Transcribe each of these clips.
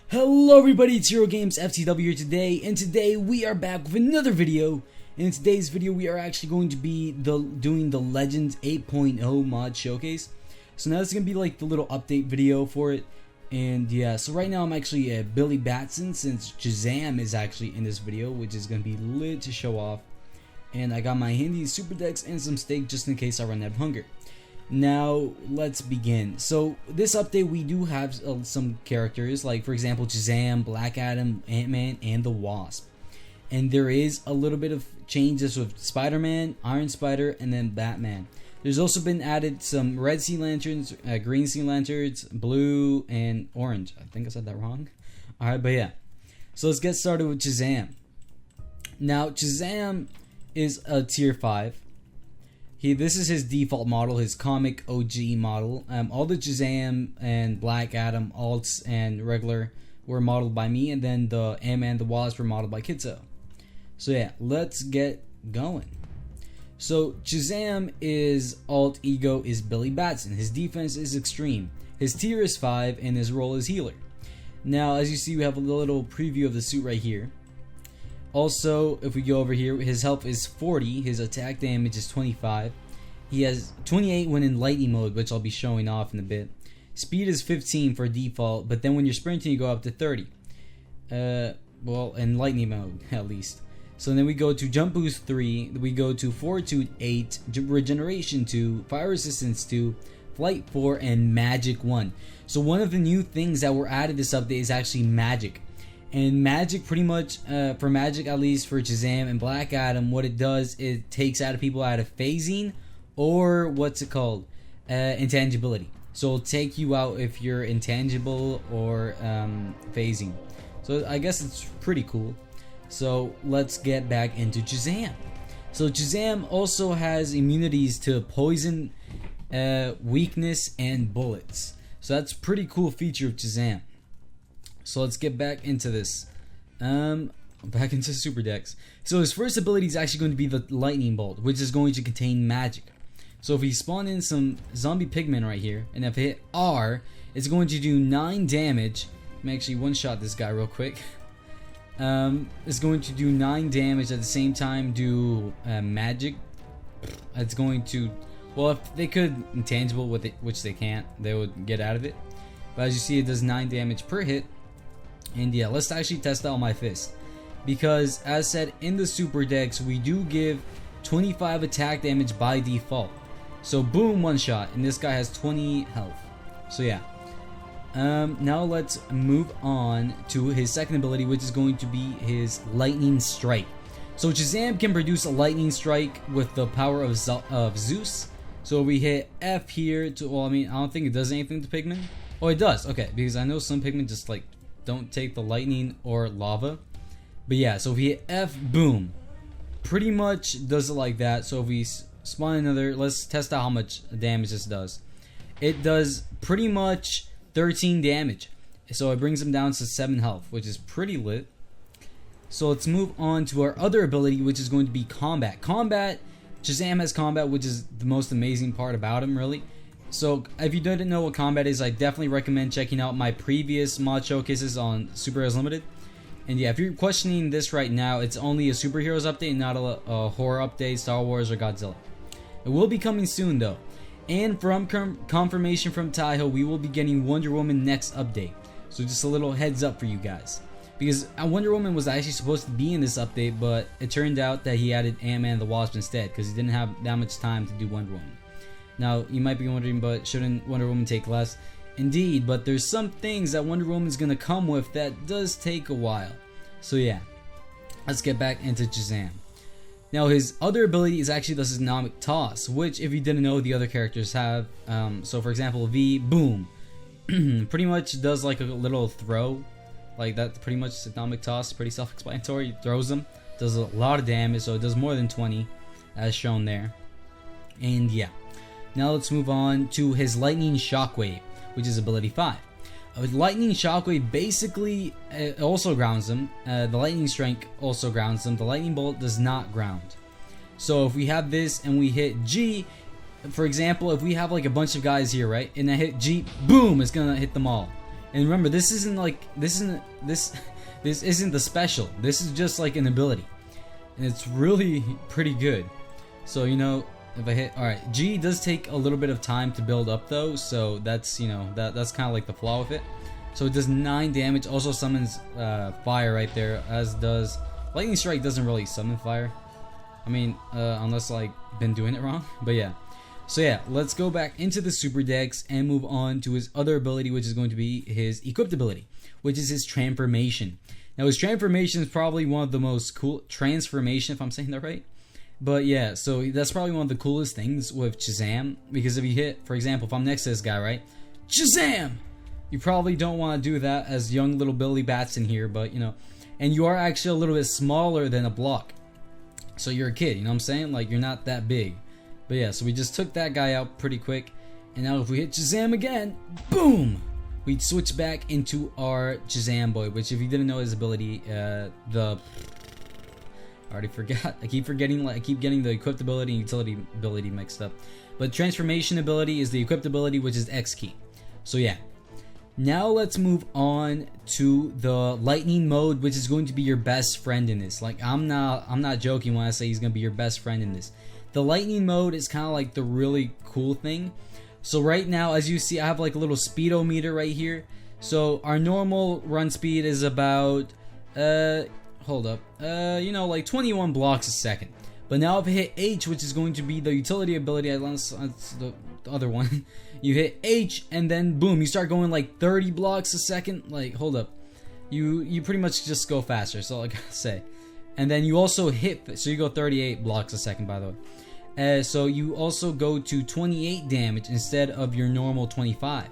Hello everybody, it's Hero Games FTW here today, and today we are back with another video. In today's video we are actually going to be doing the Legends 8.0 mod showcase. So now this is going to be like the little update video for it. And yeah, so right now I'm actually at Billy Batson, since Shazam is actually in this video, which is going to be lit to show off. And I got my handy super decks and some steak just in case I run out of hunger. Now let's begin. So this update we do have some characters, like for example Shazam, Black Adam, Ant-Man, and the Wasp. And there is a little bit of changes with Spider-Man, Iron Spider, and then Batman. There's also been added some red sea lanterns, green sea lanterns, blue, and orange. I think I said that wrong. Alright, but yeah. So let's get started with Shazam. Now Shazam is a tier 5. This is his default model, his comic OG model. All the Shazam and Black Adam alts and regular were modeled by me, and then the Ant-Man and the Wasp were modeled by Kitso. So yeah, let's get going. So Shazam is alt ego is Billy Batson. His defense is extreme. His tier is 5 and his role is healer. Now as you see, we have a little preview of the suit right here. Also, if we go over here, his health is 40, his attack damage is 25. He has 28 when in lightning mode, which I'll be showing off in a bit. Speed is 15 for default, but then when you're sprinting you go up to 30. Well, in lightning mode at least. So then we go to jump boost 3, we go to fortitude 8, regeneration 2, fire resistance 2, flight 4, and magic 1. So one of the new things that were added this update is actually magic. And magic, pretty much, for magic at least for Shazam and Black Adam, what it does, it takes out of people out of phasing, or what's it called, intangibility. So it'll take you out if you're intangible or phasing. So I guess it's pretty cool. So let's get back into Shazam. So Shazam also has immunities to poison, weakness, and bullets. So that's a pretty cool feature of Shazam. So let's get back into this. Back into super decks. So his first ability is actually going to be the lightning bolt, which is going to contain magic. So if we spawn in some zombie pigmen right here, and if I hit R, it's going to do 9 damage. Let me actually one-shot this guy real quick. It's going to do 9 damage at the same time do magic. It's going to, well, if they could intangible with it, which they can't, they would get out of it. But as you see, it does 9 damage per hit. And yeah, let's actually test out my fist, because as said in the super decks, we do give 25 attack damage by default. So boom, one shot, and this guy has 20 health. So yeah. Now let's move on to his second ability, which is going to be his lightning strike. So Shazam can produce a lightning strike with the power of Zeus. So we hit F here to, well, I mean, I don't think it does anything to pigmen. Oh, it does. Okay, because I know some pigmen just like don't take the lightning or lava. But yeah, so if we hit F, boom, pretty much does it like that. So if we spawn another, let's test out how much damage this does. It does pretty much 13 damage. So it brings him down to 7 health, which is pretty lit. So let's move on to our other ability, which is going to be combat. Shazam has combat, which is the most amazing part about him, really. So if you didn't know what combat is, I definitely recommend checking out my previous mod showcases on Superheroes Limited. And yeah, if you're questioning this right now, it's only a superheroes update, not a horror update, Star Wars, or Godzilla. It will be coming soon though. And from confirmation from Taiho, we will be getting Wonder Woman next update. So just a little heads up for you guys. Because Wonder Woman was actually supposed to be in this update, but it turned out that he added Ant-Man and the Wasp instead, because he didn't have that much time to do Wonder Woman. Now, you might be wondering, but shouldn't Wonder Woman take less? Indeed, but there's some things that Wonder Woman's gonna come with that does take a while. So yeah, let's get back into Shazam. Now, his other ability is actually the Seismic Toss, which, if you didn't know, the other characters have. So for example, V, boom, pretty much does like a little throw, like that. Pretty much Seismic Toss, pretty self-explanatory. He throws them, does a lot of damage, so it does more than 20, as shown there. And yeah. Now let's move on to his Lightning Shockwave, which is ability 5. With Lightning Shockwave, basically, it also grounds him. The Lightning Strike also grounds him. The Lightning Bolt does not ground. So if we have this and we hit G, for example, if we have like a bunch of guys here, right, and I hit G, boom, it's gonna hit them all. And remember, this isn't the special. This is just like an ability, and it's really pretty good. So you know, if I hit, all right, G does take a little bit of time to build up though, so that's, you know, that's kind of like the flaw with it. So it does 9 damage. Also summons fire right there, as does lightning strike. Doesn't really summon fire. I mean, unless like been doing it wrong. But yeah. So yeah, let's go back into the super decks and move on to his other ability, which is going to be his equipped ability, which is his transformation. Now his transformation is probably one of the most cool transformation, if I'm saying that right. But yeah, so that's probably one of the coolest things with Shazam, because if you hit, for example, if I'm next to this guy, right, Shazam, you probably don't want to do that as young little Billy Bats in here, but you know, and you are actually a little bit smaller than a block, so you're a kid, you know what I'm saying, like you're not that big. But yeah, so we just took that guy out pretty quick, and now if we hit Shazam again, boom, we'd switch back into our Shazam boy, which if you didn't know his ability, I already forgot. I keep forgetting, like I keep getting the equipped ability and utility ability mixed up. But transformation ability is the equipped ability, which is X key. So yeah. Now let's move on to the lightning mode, which is going to be your best friend in this. Like I'm not joking when I say he's gonna be your best friend in this. The lightning mode is kind of like the really cool thing. So right now, as you see, I have like a little speedometer right here. So our normal run speed is about hold up, you know, like 21 blocks a second. But now if I hit H, which is going to be the utility ability, unless it's the other one, you hit H and then boom, you start going like 30 blocks a second. Like hold up, you pretty much just go faster. So like I say, and then you also hit, so you go 38 blocks a second, by the way. So you also go to 28 damage instead of your normal 25.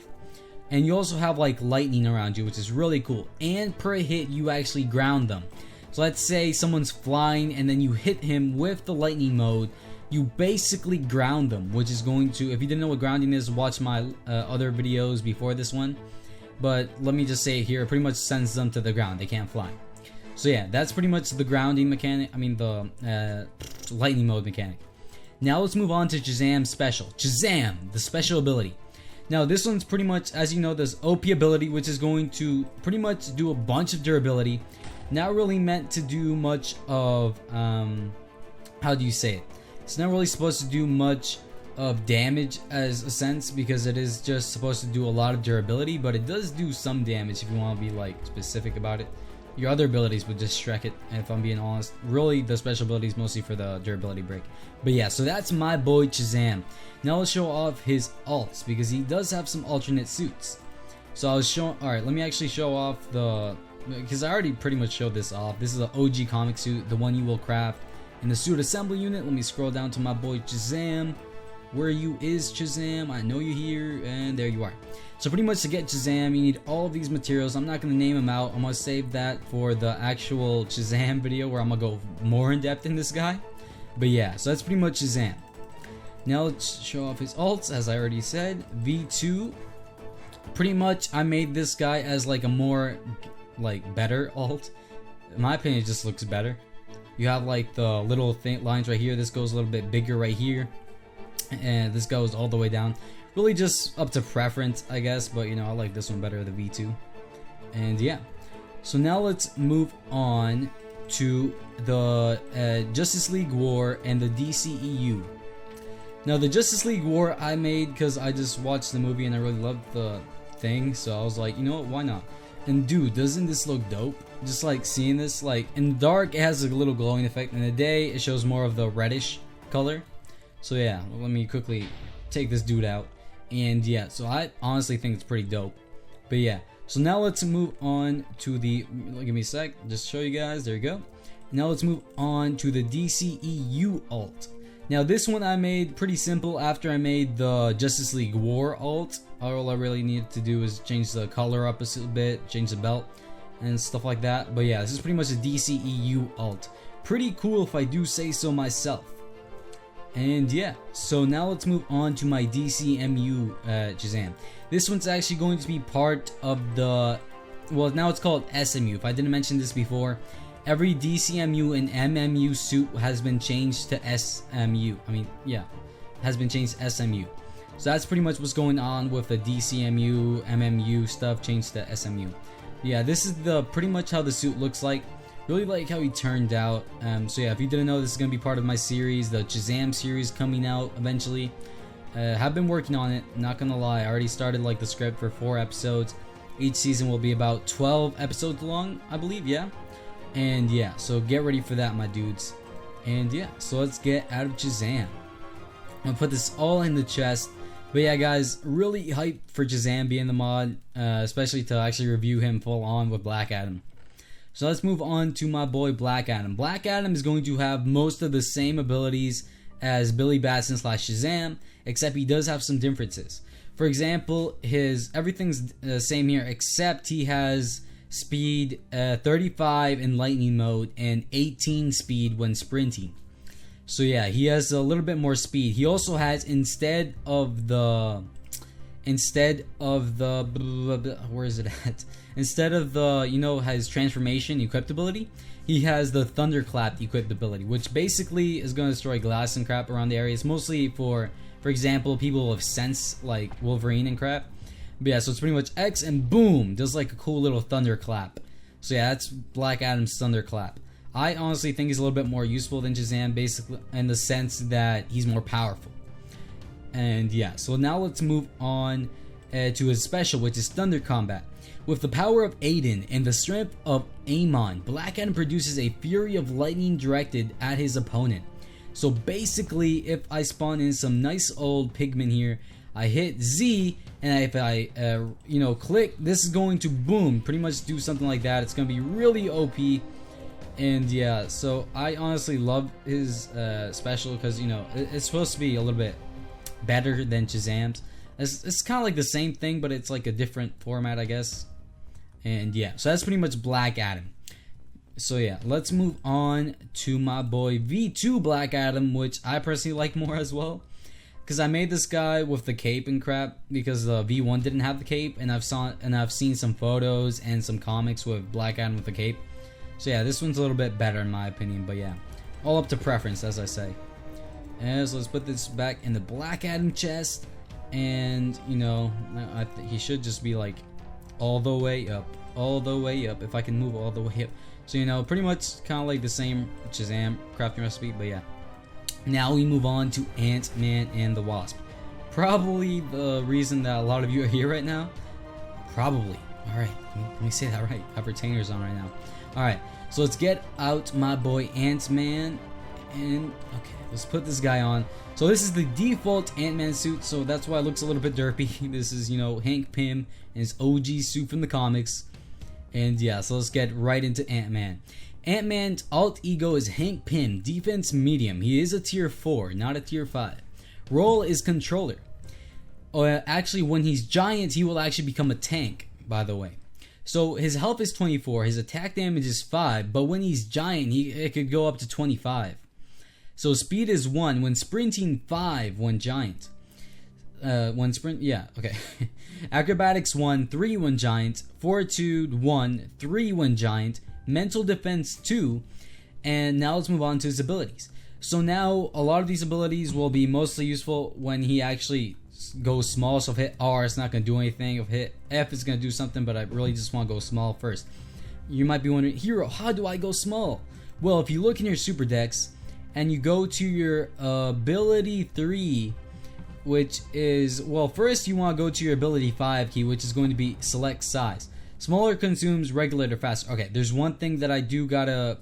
And you also have like lightning around you, which is really cool. And per hit, you actually ground them. So let's say someone's flying and then you hit him with the lightning mode. You basically ground them, which is going to, if you didn't know what grounding is, watch my other videos before this one. But let me just say it here, it pretty much sends them to the ground. They can't fly. So yeah, that's pretty much the grounding mechanic, I mean the lightning mode mechanic. Now let's move on to Shazam special. Shazam, the special ability. Now this one's pretty much, as you know, this OP ability, which is going to pretty much do a bunch of durability. Not really meant to do much of, how do you say it? It's not really supposed to do much of damage as a sense, because it is just supposed to do a lot of durability, but it does do some damage if you want to be like specific about it. Your other abilities would just Shrek it, and if I'm being honest, really the special ability is mostly for the durability break. But yeah, so that's my boy Shazam. Now let's show off his alts, because he does have some alternate suits. So I was showing, alright, let me actually show off the, because I already pretty much showed this off. This is an OG comic suit, the one you will craft in the suit assembly unit. Let me scroll down to my boy Shazam. Where you is Shazam? I know you're here, and there you are. So pretty much to get Shazam, you need all of these materials. I'm not going to name them out. I'm going to save that for the actual Shazam video, where I'm going to go more in depth in this guy. But yeah, so that's pretty much Shazam. Now let's show off his alts, as I already said. V2. Pretty much I made this guy as like a more like better alt. In my opinion, it just looks better. You have like the little lines right here. This goes a little bit bigger right here, and this goes all the way down. Really just up to preference, I guess, but you know, I like this one better, the V2. And yeah, so now let's move on to the Justice League War and the DCEU. Now the Justice League War I made because I just watched the movie and I really loved the thing, so I was like, you know what, why not? And dude, doesn't this look dope? Just like seeing this, like in the dark it has a little glowing effect, in the day it shows more of the reddish color. So yeah, let me quickly take this dude out. And yeah, so I honestly think it's pretty dope. But yeah, so now let's move on to the, give me a sec, just show you guys, there you go. Now let's move on to the DCEU alt. Now this one I made pretty simple after I made the Justice League War alt. All I really needed to do is change the color up a bit, change the belt and stuff like that. But yeah, this is pretty much a DCEU alt. Pretty cool if I do say so myself. And yeah, so now let's move on to my DCMU Shazam. This one's actually going to be part of the, well, now it's called SMU. If I didn't mention this before, every DCMU and MMU suit has been changed to SMU. I mean, yeah, has been changed to SMU. So that's pretty much what's going on with the DCMU, MMU stuff changed to SMU. Yeah, this is the pretty much how the suit looks like. Really like how he turned out. So yeah, if you didn't know, this is gonna be part of my series, the Shazam series coming out eventually. Have been working on it, not gonna lie. I already started like the script for 4 episodes. Each season will be about 12 episodes long, I believe, yeah. And yeah, so get ready for that, my dudes. And yeah, so let's get out of Shazam. I'm gonna put this all in the chest. But yeah, guys, really hyped for Shazam being the mod, especially to actually review him full on with Black Adam. So let's move on to my boy Black Adam. Black Adam is going to have most of the same abilities as Billy Batson / Shazam, except he does have some differences. For example, everything's the same here, except he has speed 35 in lightning mode and 18 speed when sprinting. So yeah, he has a little bit more speed. He also has instead of the where is it at? Instead of the, you know, his transformation equipped ability, he has the thunderclap equipped ability, which basically is going to destroy glass and crap around the area. It's mostly for example, people with sense like Wolverine and crap. But yeah, so it's pretty much X and boom, does like a cool little thunderclap. So yeah, that's Black Adam's thunderclap. I honestly think he's a little bit more useful than Shazam, basically in the sense that he's more powerful. And yeah, so now let's move on to his special, which is Thunder Combat. With the power of Aiden and the strength of Amon, Black Adam produces a fury of lightning directed at his opponent. So basically, if I spawn in some nice old pigmen here, I hit Z, and if I click, this is going to boom, pretty much do something like that. It's going to be really OP. And yeah, so I honestly love his special because, you know, it's supposed to be a little bit better than Shazam's. It's kind of like the same thing, but it's like a different format, I guess. And yeah, so that's pretty much Black Adam. So yeah, let's move on to my boy V2 Black Adam, which I personally like more as well, because I made this guy with the cape and crap because the V1 didn't have the cape, and I've seen some photos and some comics with Black Adam with the cape. So yeah, this one's a little bit better in my opinion, but yeah, all up to preference, as I say. And so let's put this back in the Black Adam chest, and you know, he should just be like all the way up, if I can move all the way up. So you know, pretty much kind of like the same Shazam crafting recipe, but yeah. Now we move on to Ant-Man and the Wasp. Probably the reason that a lot of you are here right now. Probably. Alright, let me say that right. I have retainers on right now. Alright, so let's get out my boy Ant-Man. And, okay, let's put this guy on. So this is the default Ant-Man suit, so that's why it looks a little bit derpy. This is, you know, Hank Pym and his OG suit from the comics. And yeah, so let's get right into Ant-Man. Ant-Man's alt ego is Hank Pym, defense medium. He is a tier 4, not a tier 5. Role is controller. Actually, when he's giant, he will actually become a tank, by the way. So his health is 24, his attack damage is 5, but when he's giant, it could go up to 25. So speed is 1, when sprinting 5 when giant. Acrobatics 1, 3 when giant, Fortitude 1, 3 when giant, Mental Defense 2, and now let's move on to his abilities. So now a lot of these abilities will be mostly useful when he actually goes small. So if hit R, it's not going to do anything. If hit F, it's going to do something, but I really just want to go small first. You might be wondering, Hero, how do I go small? Well, if you look in your super decks and you go to your ability 3, which is, well, first you want to go to your ability 5 key, which is going to be select size. Smaller consumes regulator faster. Okay, there's one thing that I do gotta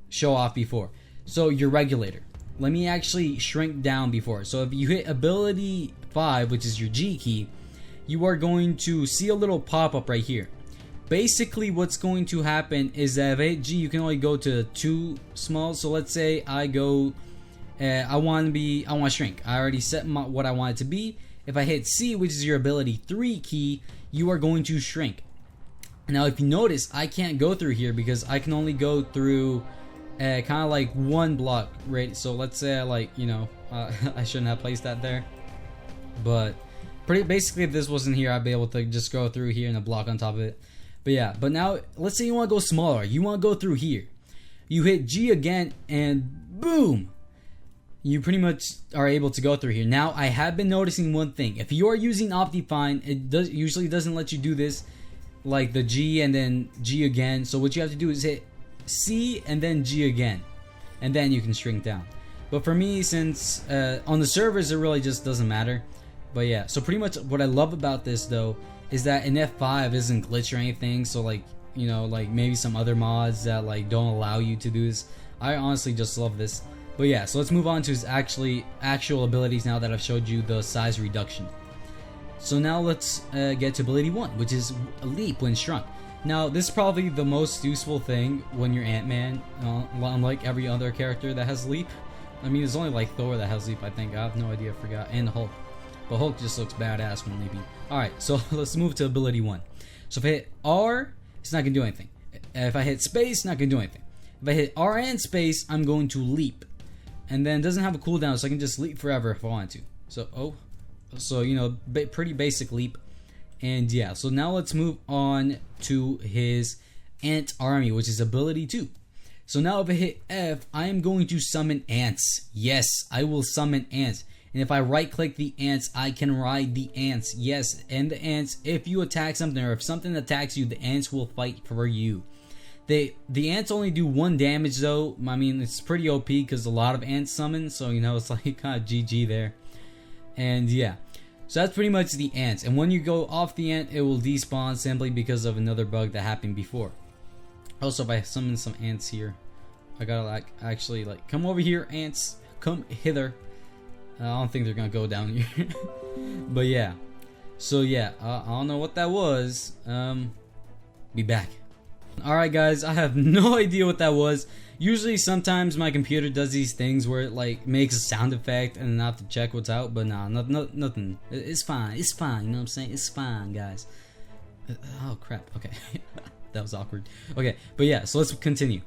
show off before. So your regulator. Let me actually shrink down before. So if you hit ability 5, which is your G key, you are going to see a little pop-up right here. Basically what's going to happen is that if I hit G, you can only go to 2 small. So let's say I go, I want to shrink. I already set what I want it to be. If I hit C, which is your ability 3 key, you are going to shrink. Now if you notice, I can't go through here because I can only go through kind of like 1 block, right? So let's say I like, you know, I shouldn't have placed that there, but basically if this wasn't here, I'd be able to just go through here and a block on top of it. But yeah, but now let's say you want to go smaller. You want to go through here. You hit G again and boom. you pretty much are able to go through here. Now, I have been noticing one thing. If you are using Optifine, it usually doesn't let you do this, like the G and then G again. So what you have to do is hit C and then G again, and then you can shrink down. But for me, since on the servers it really just doesn't matter. But yeah, so pretty much what I love about this though is that an F5 isn't glitch or anything. So like, you know, like maybe some other mods that like don't allow you to do this. I honestly just love this. But yeah, so let's move on to his actual abilities now that I've showed you the size reduction. So now let's get to ability 1, which is a leap when shrunk. Now this is probably the most useful thing when you're Ant-Man, unlike every other character that has leap. I mean, it's only like Thor that has leap, I think. I have no idea, I forgot. And Hulk. But Hulk just looks badass when leaping. Alright, so let's move to ability 1. So if I hit R, it's not going to do anything. If I hit space, not going to do anything. If I hit R and space, I'm going to leap. And then it doesn't have a cooldown, so I can just leap forever if I want to. So, you know, pretty basic leap. And yeah, so now let's move on to his Ant Army, which is ability 2. So now if I hit F, I am going to summon ants. Yes, I will summon ants. And if I right click the ants, I can ride the ants. Yes, and the ants, if you attack something or if something attacks you, the ants will fight for you. The ants only do 1 damage though. I mean, it's pretty OP because a lot of ants summon, so you know, it's like kind of GG there. And yeah, so that's pretty much the ants. And when you go off the ant, it will despawn simply because of another bug that happened before. Also, if I summon some ants here, I gotta like actually like come over here, ants, come hither. I don't think they're gonna go down here. But yeah, so yeah, I don't know what that was. Be back. Alright guys, I have no idea what that was. Usually sometimes my computer does these things where it like makes a sound effect and then I have to check what's out, but nah, nothing. It's fine, you know what I'm saying? It's fine, guys. Oh crap, okay. That was awkward. Okay, but yeah, so let's continue.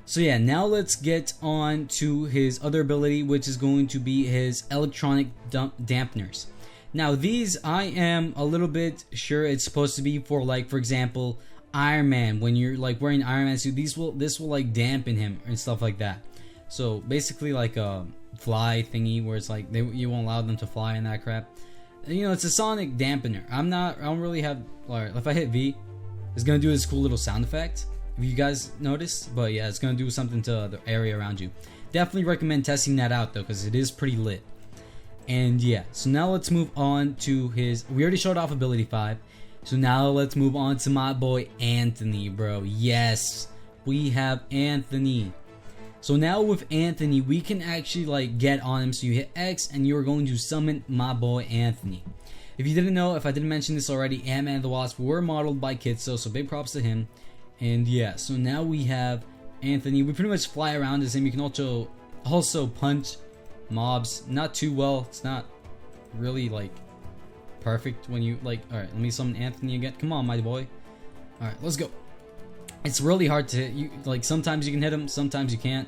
So yeah, now let's get on to his other ability, which is going to be his electronic dampeners. Now these, I am a little bit sure it's supposed to be for like, for example, Iron Man. When you're like wearing Iron Man suit, this will like dampen him and stuff like that. So basically like a fly thingy where it's like you won't allow them to fly and that crap. You know, it's a sonic dampener. I don't really have, like, if I hit V, it's gonna do this cool little sound effect, if you guys noticed. But yeah, it's gonna do something to the area around you. Definitely recommend testing that out though, because it is pretty lit. And yeah, so now let's move on to his, we already showed off ability 5. So now let's move on to my boy Anthony, bro. Yes, we have Anthony. So now with Anthony, we can actually like get on him. So you hit X and you're going to summon my boy Anthony. If you didn't know, if I didn't mention this already, Ant-Man and the Wasp were modeled by Kitso, so big props to him. And yeah, so now we have Anthony. We pretty much fly around as him. You can also punch mobs. Not too well. It's not really like perfect when you like. Alright, let me summon Anthony again. Come on, my boy. Alright, let's go. It's really hard to hit. You like, sometimes you can hit him, sometimes you can't.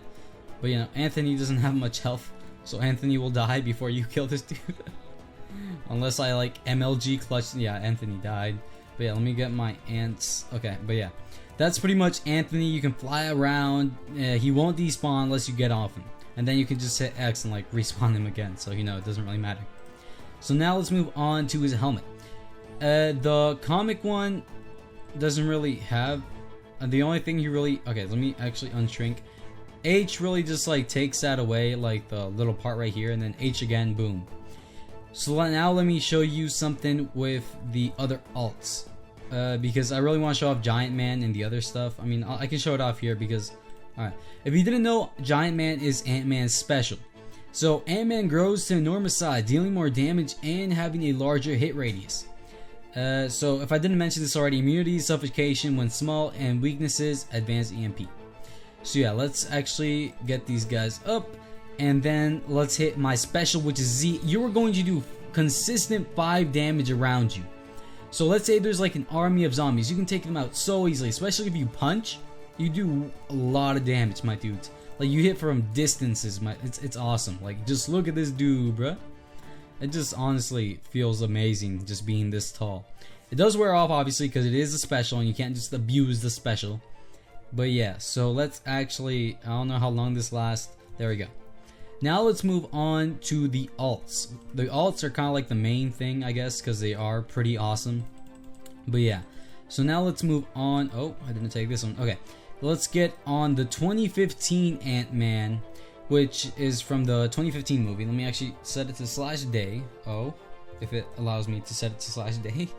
But you know, Anthony doesn't have much health, so Anthony will die before you kill this dude. Unless I like MLG clutch. Yeah, Anthony died. But yeah, let me get my ants. Okay, but yeah, that's pretty much Anthony. You can fly around. He won't despawn unless you get off him, and then you can just hit X and like respawn him again. So you know, it doesn't really matter. So now let's move on to his helmet. The comic one doesn't really have. The only thing he really, okay, let me actually unshrink. H really just like takes that away, like the little part right here, and then H again, boom. So now let me show you something with the other alts, because I really want to show off Giant Man and the other stuff. I mean, I can show it off here because, alright, if you didn't know, Giant Man is Ant-Man's special. So Ant-Man grows to enormous size, dealing more damage and having a larger hit radius. So if I didn't mention this already, immunity, suffocation when small, and weaknesses, advanced EMP. So yeah, let's actually get these guys up, and then let's hit my special, which is Z. You are going to do consistent 5 damage around you. So let's say there's like an army of zombies, you can take them out so easily, especially if you punch. You do a lot of damage, my dudes. Like, you hit from distances, it's awesome. Like, just look at this dude, bruh. It just honestly feels amazing just being this tall. It does wear off, obviously, because it is a special and you can't just abuse the special. But yeah, so let's actually, I don't know how long this lasts. There we go. Now let's move on to the alts. The alts are kind of like the main thing, I guess, because they are pretty awesome. But yeah, so now let's move on. Oh, I didn't take this one. Okay, let's get on the 2015 Ant-Man, which is from the 2015 movie. Let me actually set it to /day. Oh, if it allows me to set it to /day.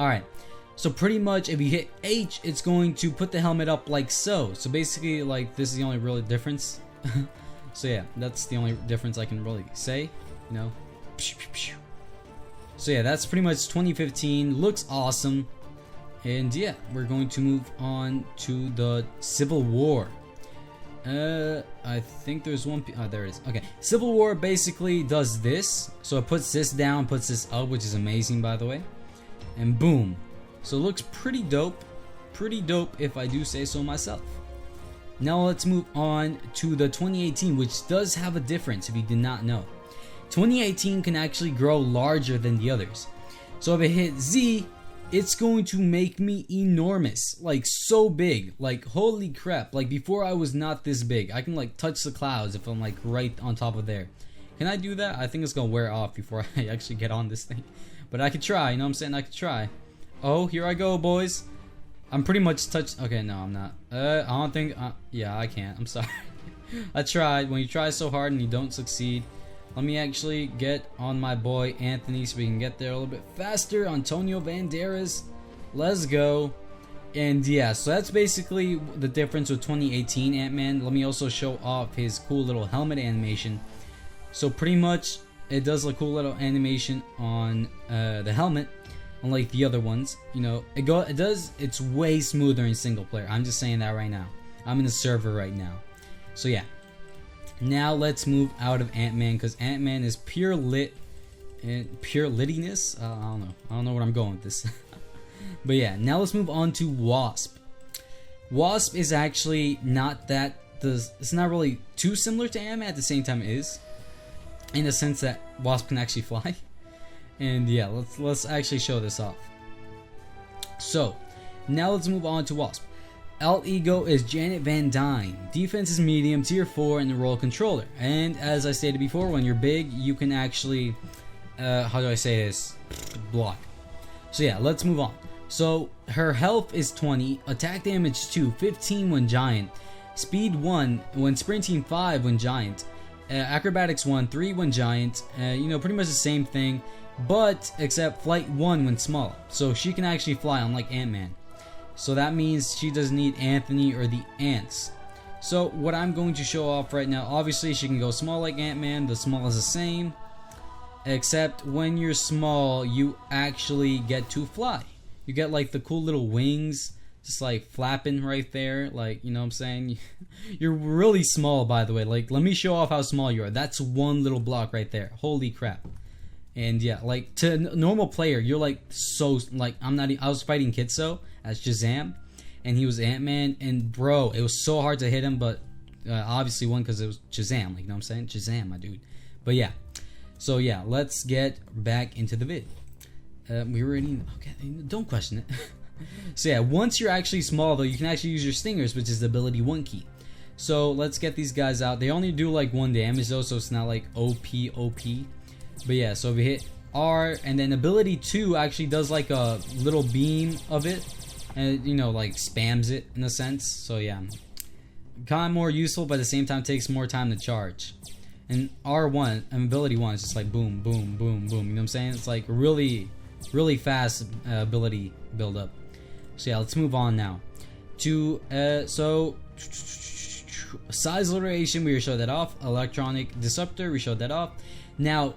Alright, so pretty much if you hit H, it's going to put the helmet up like so. So basically, like, this is the only real difference. So yeah, that's the only difference I can really say, you know. So yeah, that's pretty much 2015. Looks awesome. And yeah, we're going to move on to the Civil War. I think there's one. Oh, there it is. Okay, Civil War basically does this. So it puts this down, puts this up, which is amazing, by the way. And boom. So it looks pretty dope. Pretty dope, if I do say so myself. Now let's move on to the 2018, which does have a difference if you did not know. 2018 can actually grow larger than the others. So if I hit Z, it's going to make me enormous, like so big, like holy crap. Like before I was not this big. I can like touch the clouds if I'm like right on top of there. Can I do that? I think it's gonna wear off before I actually get on this thing. But I could try, you know what I'm saying? I could try. Oh, here I go, boys. I'm pretty much touched. Okay, no, I'm not. I don't think. Yeah, I can't. I'm sorry. I tried. When you try so hard and you don't succeed, let me actually get on my boy Anthony so we can get there a little bit faster. Antonio Banderas. Let's go. And yeah, so that's basically the difference with 2018 Ant-Man. Let me also show off his cool little helmet animation. So pretty much, it does a cool little animation on the helmet. Unlike the other ones, you know, it's way smoother in single player. I'm just saying that right now. I'm in the server right now. So yeah. Now let's move out of Ant-Man, because Ant-Man is pure lit and pure littiness. I don't know where I'm going with this. But yeah, now let's move on to Wasp. Wasp is actually not that it's not really too similar to Ant-Man. At the same time, it is, in the sense that Wasp can actually fly. And yeah, let's actually show this off. So now let's move on to Wasp. Alt Ego is Janet Van Dyne. Defense is medium, tier 4, and the role controller. And as I stated before, when you're big, you can actually, how do I say this? Block. So yeah, let's move on. So her health is 20, attack damage 2, 15 when giant, speed 1, when sprinting 5 when giant, acrobatics 1, 3 when giant, you know, pretty much the same thing. But except flight 1 when small, so she can actually fly unlike Ant-Man. So that means she doesn't need Anthony or the ants. So what I'm going to show off right now, obviously she can go small like Ant-Man. The small is the same, except when you're small you actually get to fly. You get like the cool little wings just like flapping right there, like, you know what I'm saying. You're really small, by the way. Like, let me show off how small you are. That's one little block right there. Holy crap. And yeah, like to a normal player, you're like so, like, I was fighting Kitso as Shazam, and he was Ant-Man, and bro, it was so hard to hit him, but obviously won because it was Shazam, like, you know what I'm saying? Shazam, my dude. But yeah, so yeah, let's get back into the vid. We already, okay, don't question it. So yeah, once you're actually small though, you can actually use your stingers, which is the ability 1 key. So let's get these guys out. They only do like 1 damage though, so it's not like OP. But yeah, so if we hit R, and then ability 2 actually does like a little beam of it, and you know, like spams it in a sense. So yeah, kind of more useful, but at the same time takes more time to charge. And R1 and ability 1 is just like boom, boom, boom, boom. You know what I'm saying? It's like really fast ability build up. So yeah, let's move on now to so size alliteration. We showed that off. Electronic disruptor, we showed that off. Now,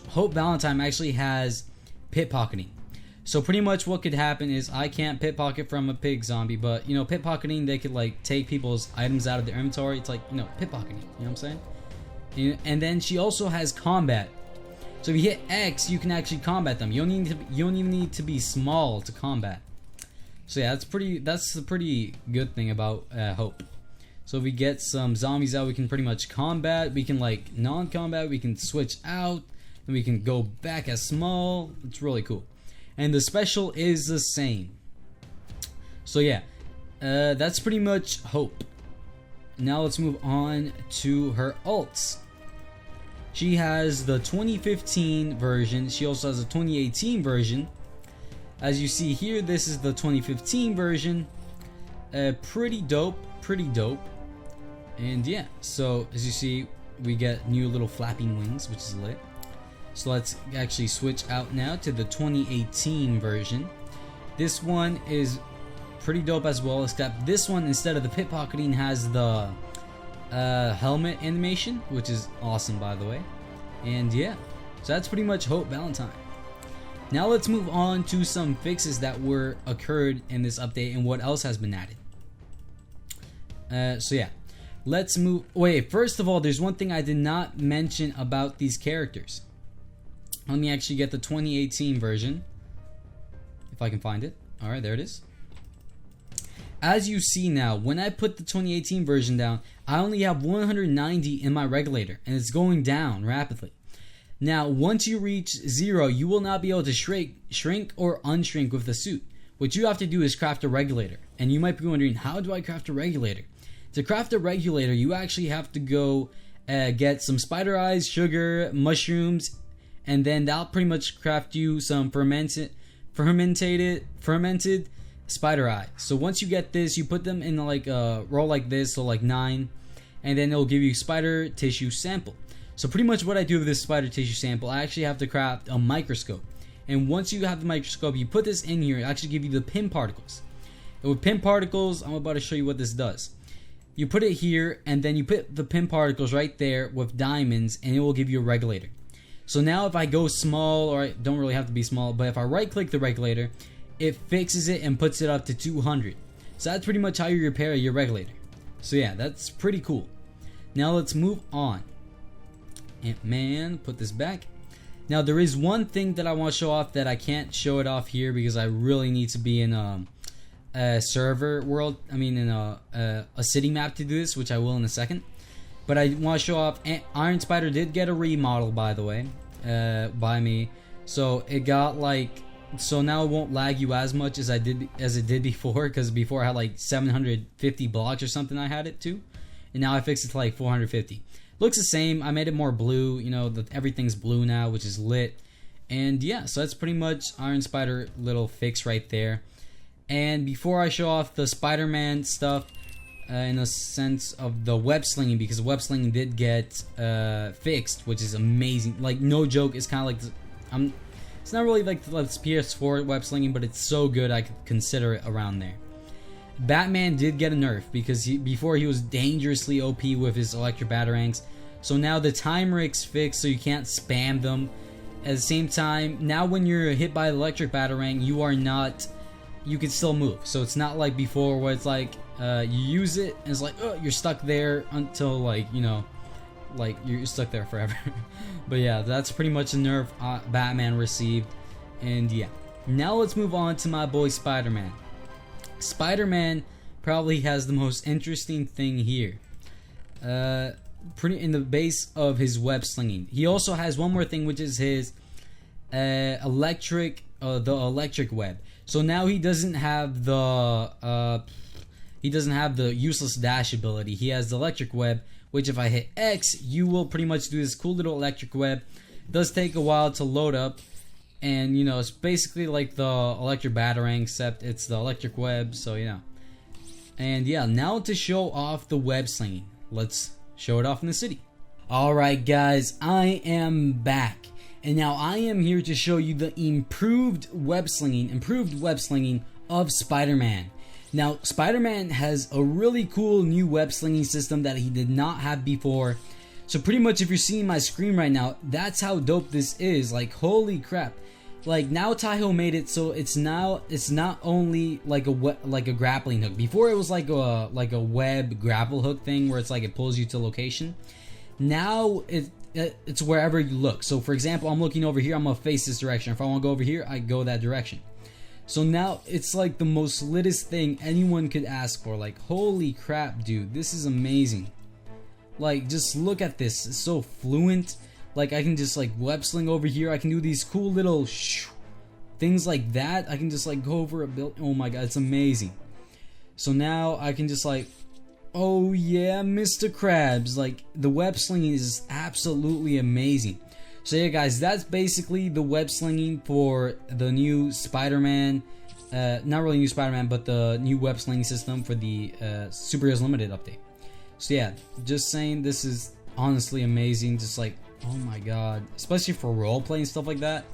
Hope Valentine actually has pickpocketing. So pretty much what could happen is I can't pickpocket from a pig zombie, but you know, pickpocketing, they could like take people's items out of their inventory. It's like, you know, pickpocketing. You know what I'm saying? And then she also has combat. So if you hit X, you can actually combat them. You don't even need to be small to combat. So yeah, that's the pretty good thing about Hope. So if we get some zombies out, we can pretty much combat. We can like non-combat. We can switch out, and we can go back as small. It's really cool. And the special is the same. So yeah, that's pretty much Hope. now let's move on to her ults. She has the 2015 version. She also has a 2018 version. As you see here, this is the 2015 version. Pretty dope, pretty dope. And yeah, so as you see, we get new little flapping wings, which is lit. So let's actually switch out now to the 2018 version. This one is pretty dope as well, except this one, instead of the pickpocketing, has the helmet animation, which is awesome, by the way. And yeah, so that's pretty much Hope Valentine. Now let's move on to some fixes that were occurred in this update and what else has been added. So yeah, let's move. Wait, first of all, there's one thing I did not mention about these characters. Let me actually get the 2018 version, if I can find it. All right, there it is. As you see now, when I put the 2018 version down, I only have 190 in my regulator, and it's going down rapidly. Now, once you reach 0, you will not be able to shrink or unshrink with the suit. What you have to do is craft a regulator. And you might be wondering, how do I craft a regulator? To craft a regulator, you actually have to go get some spider eyes, sugar, mushrooms, and then that'll pretty much craft you some fermented spider eye. So once you get this, you put them in like a roll like this, so like 9, and then it'll give you spider tissue sample. So pretty much what I do with this spider tissue sample, I actually have to craft a microscope. And once you have the microscope, you put this in here, it actually give you the pin particles. And with pin particles, I'm about to show you what this does. You put it here, and then you put the pin particles right there with diamonds, and it will give you a regulator. So now if I go small, or I don't really have to be small, but if I right click the regulator, it fixes it and puts it up to 200. So that's pretty much how you repair your regulator. So yeah, that's pretty cool. Now let's move on. Ant-Man, put this back. Now there is one thing that I want to show off that I can't show it off here because I really need to be in a server world. I mean in a city map to do this, which I will in a second. But I want to show off Iron Spider did get a remodel, by the way, by me. So it got like, so now it won't lag you as much as it did before, because before I had like 750 blocks or something I had it to, and now I fixed it to like 450. Looks the same. I made it more blue. You know, everything's blue now, which is lit. And yeah, so that's pretty much Iron Spider little fix right there. And before I show off the Spider-Man stuff, in a sense of the web slinging, because web slinging did get fixed, which is amazing. Like no joke, it's kind of like it's not really like the PS4 web slinging, but it's so good I could consider it around there. Batman did get a nerf because before he was dangerously OP with his electric batarangs. So now the timer is fixed, so you can't spam them. At the same time, now when you're hit by the electric batarang, you can still move. So it's not like before where it's like you use it and it's like, oh, you're stuck there until like, you know, like you're stuck there forever. But yeah, that's pretty much the nerf Batman received. And yeah, now let's move on to my boy Spider-Man. Spider-Man probably has the most interesting thing here. Pretty in the base of his web slinging. He also has one more thing, which is his electric web. So now he doesn't have the useless dash ability. He has the electric web, which if I hit X, you will pretty much do this cool little electric web. It does take a while to load up, and you know it's basically like the electric batarang, except it's the electric web. So you know, and yeah, now to show off the web slinging, let's show it off in the city. Alright guys, I am back, and now I am here to show you the improved web slinging of Spider-Man. Now Spider-Man has a really cool new web slinging system that he did not have before. So pretty much if you're seeing my screen right now, that's how dope this is. Like holy crap. Like now Taiho made it so it's not only like a grappling hook. Before it was like a web grapple hook thing where it's like it pulls you to location. Now it's wherever you look. So for example, I'm looking over here, I'm gonna face this direction. If I want to go over here, I go that direction. So now it's like the most littest thing anyone could ask for. Like holy crap, dude, this is amazing. Like just look at this, it's so fluent. Like I can just like web sling over here. I can do these cool little things like that. I can just like go over a build. Oh my god, it's amazing. So now I can just like Oh yeah, Mr. Krabs. Like, the web slinging is absolutely amazing. So yeah guys, that's basically the web slinging for the new Spider-Man, not really new Spider-Man, but the new web slinging system for the Superheroes Limited update. So yeah, just saying, this is honestly amazing. Just like, oh my god, especially for roleplay and stuff like that,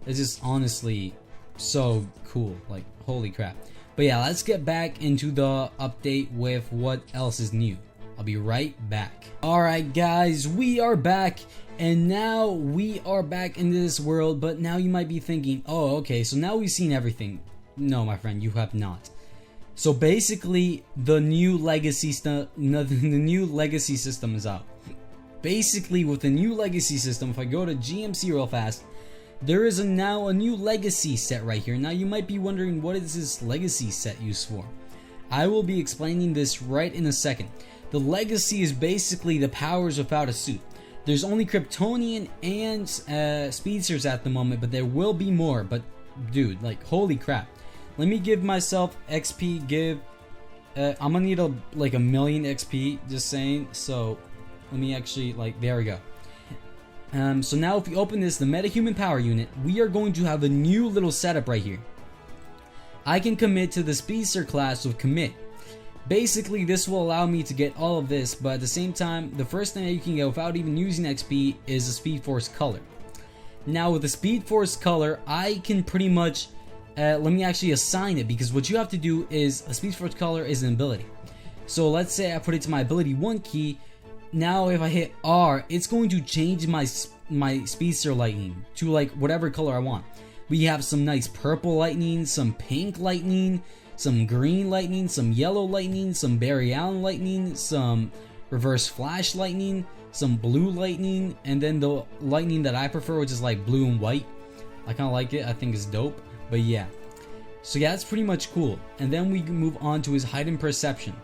it's just honestly so cool. Like, holy crap. But yeah, let's get back into the update with what else is new. I'll be right back. Alright guys, we are back, and now we are back into this world. But now you might be thinking, oh okay, so now we've seen everything. No my friend, you have not. So basically, the new legacy system is out. Basically, with the new legacy system, if I go to GMC real fast, there is now a new legacy set right here. Now you might be wondering, what is this legacy set used for? I will be explaining this right in a second. The legacy is basically the powers without a suit. There's only Kryptonian and Speedsters at the moment, but there will be more. But dude, like, holy crap. Let me give myself XP, I'm gonna need like a million XP, just saying. So let me actually, like, there we go. So now if we open this, the metahuman power unit, we are going to have a new little setup right here. I can commit to the Speedster class with commit. Basically, this will allow me to get all of this, but at the same time, the first thing that you can get without even using XP is the Speed Force color. Now with the Speed Force color, I can pretty much, let me actually assign it, because what you have to do is, a Speed Force color is an ability. So let's say I put it to my ability 1 key. Now if I hit R, it's going to change my Speedster lightning to like whatever color I want. We have some nice purple lightning, some pink lightning, some green lightning, some yellow lightning, some Barry Allen lightning, some reverse flash lightning, some blue lightning, and then the lightning that I prefer, which is like blue and white. I kind of like it, I think it's dope. But yeah, so yeah, that's pretty much cool. And then we move on to his heightened perception.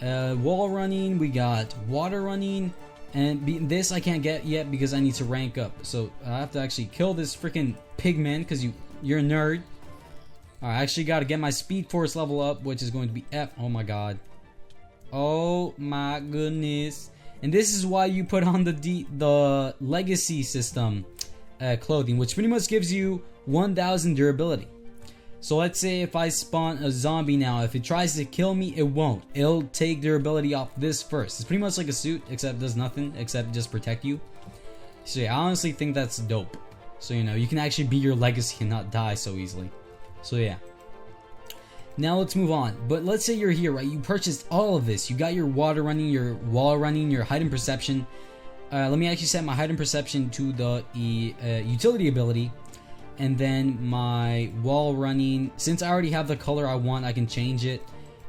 Wall running, we got water running, and this I can't get yet because I need to rank up. So I have to actually kill this freaking pigman, because you're a nerd. Alright, I actually got to get my Speed Force level up, which is going to be F. Oh my god. Oh my goodness. And this is why you put on the legacy system clothing, which pretty much gives you 1000 durability. So let's say if I spawn a zombie now, if it tries to kill me, it won't. It'll take durability off this first. It's pretty much like a suit, except it does nothing except just protect you. So yeah, I honestly think that's dope. So you know, you can actually be your legacy and not die so easily. So yeah. Now let's move on. But let's say you're here, right? You purchased all of this. You got your water running, your wall running, your heightened perception. Let me actually set my heightened perception to the utility ability. And then my wall running, since I already have the color I want, I can change it.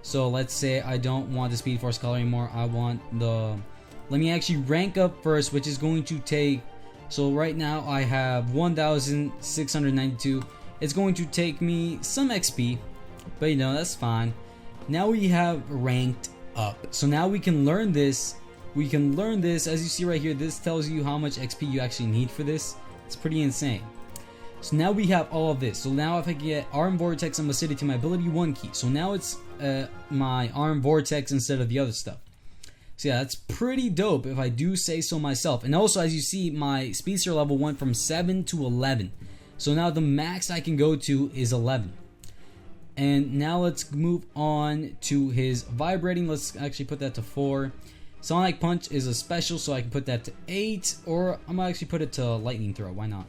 So let's say I don't want the Speed Force color anymore. I want the, let me actually rank up first, which is going to take, so right now I have 1692. It's going to take me some XP, but you know, that's fine. Now we have ranked up. So now we can learn this. We can learn this, as you see right here. This tells you how much XP you actually need for this. It's pretty insane. So now we have all of this. So now if I get Arm Vortex, I'm gonna set it to my ability 1 key. So now it's my Arm Vortex instead of the other stuff. So yeah, that's pretty dope if I do say so myself. And also, as you see, my Speedster level went from 7 to 11. So now the max I can go to is 11. And now let's move on to his vibrating. Let's actually put that to 4. Sonic Punch is a special, so I can put that to 8. Or I'm gonna actually put it to Lightning Throw. Why not?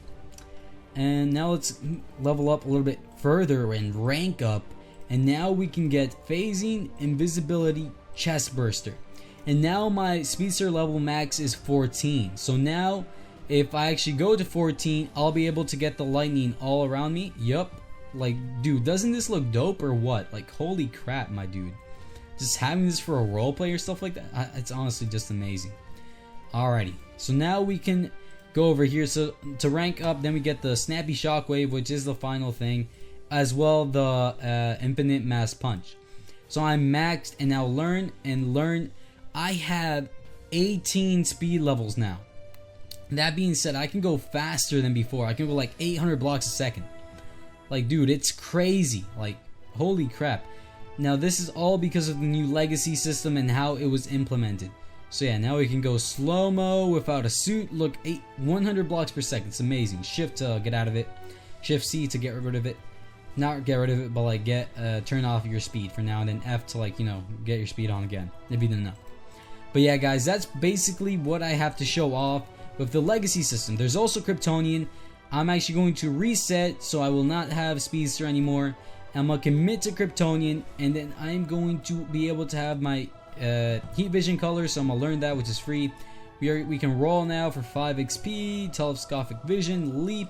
And now let's level up a little bit further and rank up. And now we can get Phasing, Invisibility, Chest Burster. And now my Speedster level max is 14. So now, if I actually go to 14, I'll be able to get the lightning all around me. Yup. Like, dude, doesn't this look dope or what? Like, holy crap, my dude. Just having this for a roleplay or stuff like that, it's honestly just amazing. Alrighty. So now we can go over here. So to rank up, then we get the Snappy Shockwave, which is the final thing, as well the Infinite Mass Punch. So I'm maxed, and now learn. I have 18 speed levels now. That being said, I can go faster than before. I can go like 800 blocks a second. Like, dude, it's crazy. Like, holy crap. Now this is all because of the new legacy system and how it was implemented. So yeah, now we can go slow-mo without a suit. Look, 100 blocks per second. It's amazing. Shift to get out of it. Shift C to get rid of it. Not get rid of it, but like turn off your speed for now, and then F to like, you know, get your speed on again, if you didn't know. But yeah, guys, that's basically what I have to show off with the legacy system. There's also Kryptonian. I'm actually going to reset, so I will not have Speedster anymore. I'm gonna commit to Kryptonian, and then I'm going to be able to have my heat vision color, so I'm gonna learn that, which is free. We can roll now for 5 XP, telescopic vision, leap,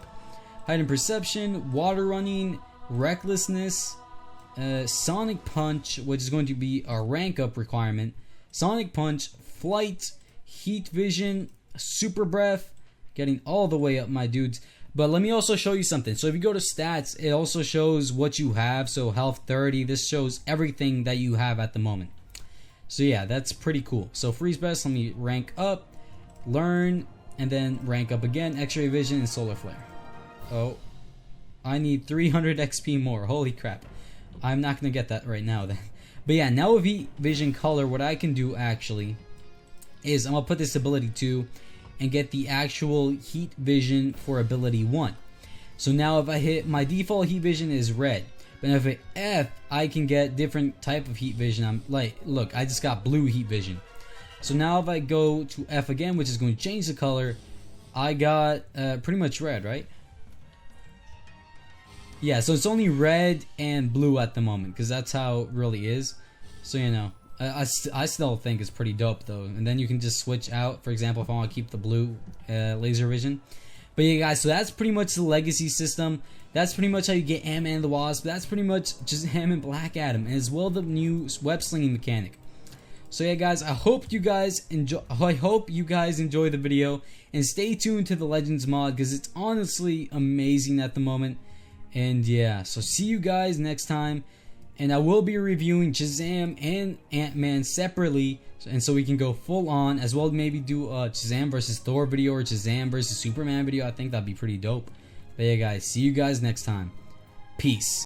heightened perception, water running, recklessness, sonic punch, which is going to be a rank up requirement, sonic punch, flight, heat vision, super breath, getting all the way up, my dudes. But let me also show you something. So if you go to stats, it also shows what you have. So health 30, this shows everything that you have at the moment. So yeah, that's pretty cool. So freeze best, let me rank up, learn, and then rank up again, x-ray vision and solar flare. Oh, I need 300 XP more. Holy crap. I'm not going to get that right now then. But yeah, now with heat vision color, what I can do actually is I'm going to put this ability 2 and get the actual heat vision for ability 1. So now if I hit, my default heat vision is red. But if I hit F, I can get different type of heat vision. I'm like, look, I just got blue heat vision. So now if I go to F again, which is going to change the color, I got pretty much red, right? Yeah, so it's only red and blue at the moment, because that's how it really is. So, you know, I still think it's pretty dope, though. And then you can just switch out, for example, if I want to keep the blue laser vision. But yeah, guys, so that's pretty much the legacy system. That's pretty much how you get Ant-Man and the Wasp. That's pretty much just him and Black Adam, and as well the new web-slinging mechanic. So yeah, guys, I hope you guys enjoy the video, and stay tuned to the Legends mod, because it's honestly amazing at the moment. And yeah, so see you guys next time. And I will be reviewing Shazam and Ant-Man separately, and so we can go full on, as well as maybe do a Shazam versus Thor video or Shazam versus Superman video. I think that'd be pretty dope. But yeah, guys, see you guys next time. Peace.